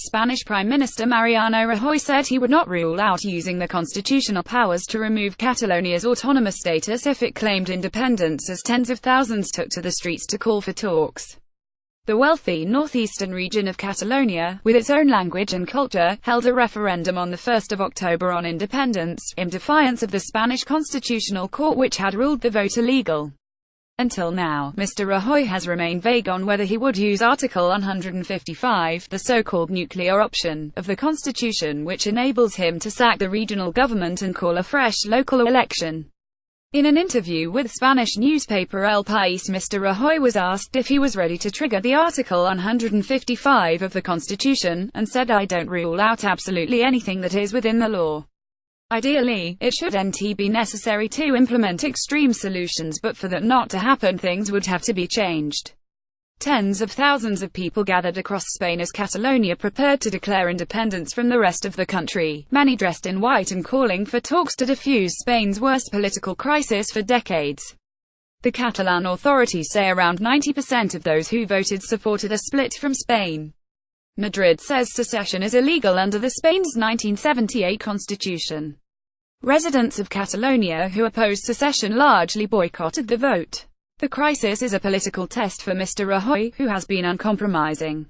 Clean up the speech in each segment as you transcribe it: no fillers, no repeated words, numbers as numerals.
Spanish Prime Minister Mariano Rajoy said he would not rule out using the constitutional powers to remove Catalonia's autonomous status if it claimed independence, as tens of thousands took to the streets to call for talks. The wealthy northeastern region of Catalonia, with its own language and culture, held a referendum on 1 October on independence, in defiance of the Spanish Constitutional Court, which had ruled the vote illegal. Until now, Mr. Rajoy has remained vague on whether he would use Article 155, the so-called nuclear option, of the Constitution, which enables him to sack the regional government and call a fresh local election. In an interview with Spanish newspaper El Pais, Mr. Rajoy was asked if he was ready to trigger the Article 155 of the Constitution, and said, "I don't rule out absolutely anything that is within the law. Ideally, it shouldn't be necessary to implement extreme solutions, but for that not to happen, things would have to be changed." Tens of thousands of people gathered across Spain as Catalonia prepared to declare independence from the rest of the country, many dressed in white and calling for talks to defuse Spain's worst political crisis for decades. The Catalan authorities say around 90% of those who voted supported a split from Spain. Madrid says secession is illegal under the Spain's 1978 constitution. Residents of Catalonia who opposed secession largely boycotted the vote. The crisis is a political test for Mr. Rajoy, who has been uncompromising.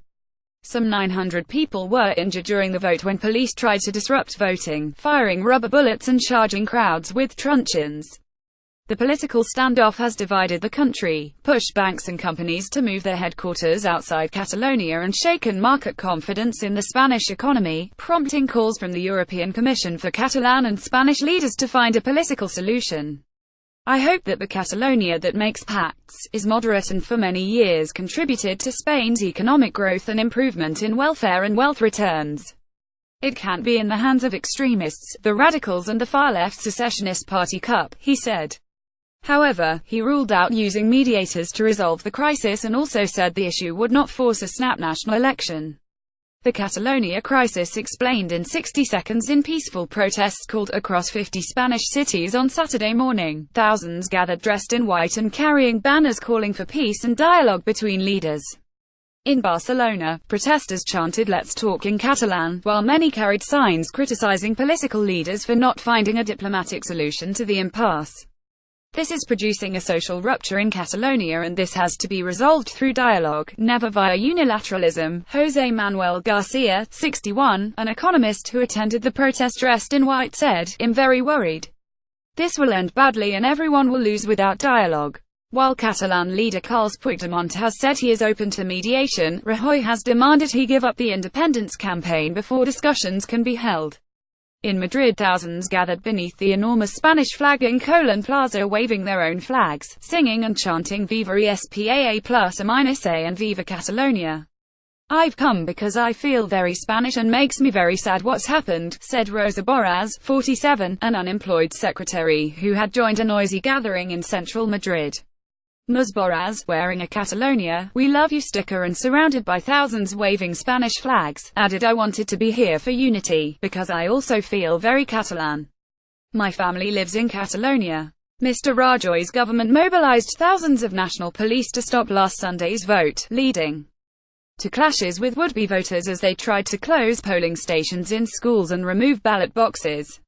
Some 900 people were injured during the vote when police tried to disrupt voting, firing rubber bullets and charging crowds with truncheons. The political standoff has divided the country, pushed banks and companies to move their headquarters outside Catalonia, and shaken market confidence in the Spanish economy, prompting calls from the European Commission for Catalan and Spanish leaders to find a political solution. "I hope that the Catalonia that makes pacts, is moderate and for many years contributed to Spain's economic growth and improvement in welfare and wealth returns. It can't be in the hands of extremists, the radicals and the far-left secessionist party CUP," he said. However, he ruled out using mediators to resolve the crisis and also said the issue would not force a snap national election. The Catalonia crisis explained in 60 seconds in peaceful protests called across 50 Spanish cities on Saturday morning. Thousands gathered dressed in white and carrying banners calling for peace and dialogue between leaders. In Barcelona, protesters chanted "Let's talk" in Catalan, while many carried signs criticizing political leaders for not finding a diplomatic solution to the impasse. This is producing a social rupture in Catalonia, and this has to be resolved through dialogue, never via unilateralism. José Manuel García, 61, an economist who attended the protest dressed in white, said, "I'm very worried. This will end badly and everyone will lose without dialogue." While Catalan leader Carles Puigdemont has said he is open to mediation, Rajoy has demanded he give up the independence campaign before discussions can be held. In Madrid, thousands gathered beneath the enormous Spanish flag in Colón Plaza, waving their own flags, singing and chanting "Viva España plus A and Viva Catalonia." "I've come because I feel very Spanish and makes me very sad what's happened," said Rosa Borràs, 47, an unemployed secretary who had joined a noisy gathering in central Madrid. Ms. Borràs, wearing a Catalonia, "We love you" sticker and surrounded by thousands waving Spanish flags, added, "I wanted to be here for unity, because I also feel very Catalan. My family lives in Catalonia." Mr. Rajoy's government mobilized thousands of national police to stop last Sunday's vote, leading to clashes with would-be voters as they tried to close polling stations in schools and remove ballot boxes.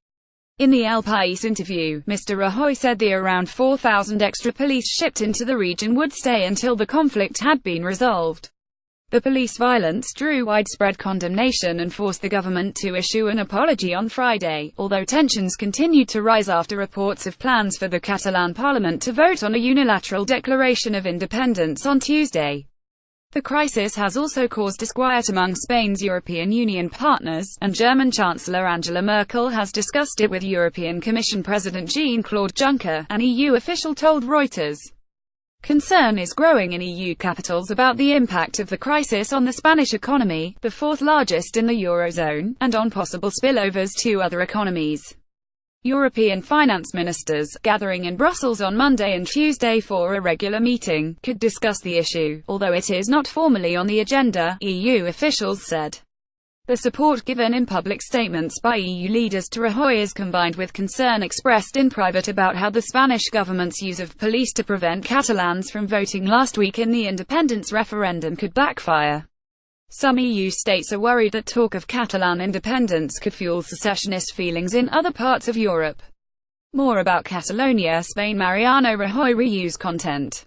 In the El Pais interview, Mr. Rajoy said the around 4,000 extra police shipped into the region would stay until the conflict had been resolved. The police violence drew widespread condemnation and forced the government to issue an apology on Friday, although tensions continued to rise after reports of plans for the Catalan parliament to vote on a unilateral declaration of independence on Tuesday. The crisis has also caused disquiet among Spain's European Union partners, and German Chancellor Angela Merkel has discussed it with European Commission President Jean-Claude Juncker, an EU official told Reuters. Concern is growing in EU capitals about the impact of the crisis on the Spanish economy, the fourth largest in the Eurozone, and on possible spillovers to other economies. European finance ministers, gathering in Brussels on Monday and Tuesday for a regular meeting, could discuss the issue, although it is not formally on the agenda, EU officials said. The support given in public statements by EU leaders to Rajoy is combined with concern expressed in private about how the Spanish government's use of police to prevent Catalans from voting last week in the independence referendum could backfire. Some EU states are worried that talk of Catalan independence could fuel secessionist feelings in other parts of Europe. More about Catalonia, Spain. Mariano Rajoy reuse content.